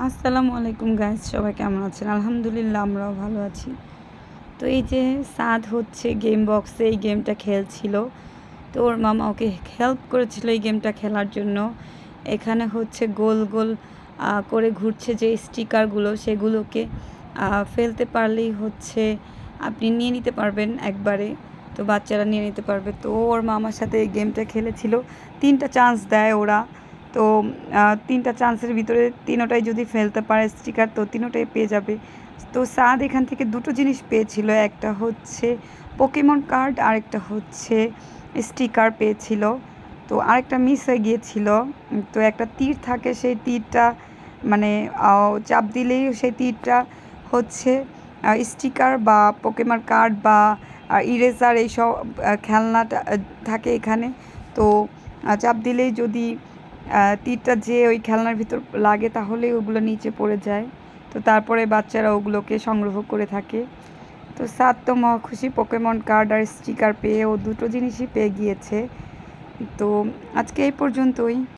আসসালামু আলাইকুম গাইস, সবাই কেমন আছেন? আলহামদুলিল্লাহ আমরাও ভালো আছি। তো এই যে সাদ হচ্ছে গেম বক্সে এই গেমটা খেলছিল। তো ওর মামা ওকে হেল্প করেছিল এই গেমটা খেলার জন্য। এখানে হচ্ছে গোল গোল করে ঘুরছে যে স্টিকারগুলো, সেগুলোকে ফেলতে পারলেই হচ্ছে আপনি নিয়ে নিতে পারবেন একবারে। তো বাচ্চারা নিয়ে নিতে পারবে। তো ওর মামার সাথে এই গেমটা খেলেছিল। 3টা চান্স দেয় ওরা। তো 3টা চান্সের ভিতরে 3টাই যদি ফেলতে পারে স্টিকার, তো 3টাই পেয়ে যাবে। তো সাদ এখান থেকে 2টো জিনিস পেয়েছিল, একটা হচ্ছে পোকেমন কার্ড, আরেকটা হচ্ছে স্টিকার পেয়েছিল। তো আরেকটা মিস হয়ে গিয়েছিল। তো একটা তীর থাকে, সেই তীরটা মানে চাপ দিলেই সেই তীরটা হচ্ছে স্টিকার বা পোকেমন কার্ড বা ইরেজার এইসব খেলনাটা থাকে এখানে। তো চাপ দিলেই যদি তীরটা যে ওই খেলনার ভিতর লাগে তাহলেই ওগুলো নিচে পড়ে যায়। তো তারপরে বাচ্চারা ওগুলোকে সংগ্রহ করে থাকে। তো সাদ তো মহা খুশি পোকেমন কার্ড আর স্টিকার পেয়ে, ও 2টো জিনিসই পেয়ে গিয়েছে। তো আজকে এই পর্যন্তই।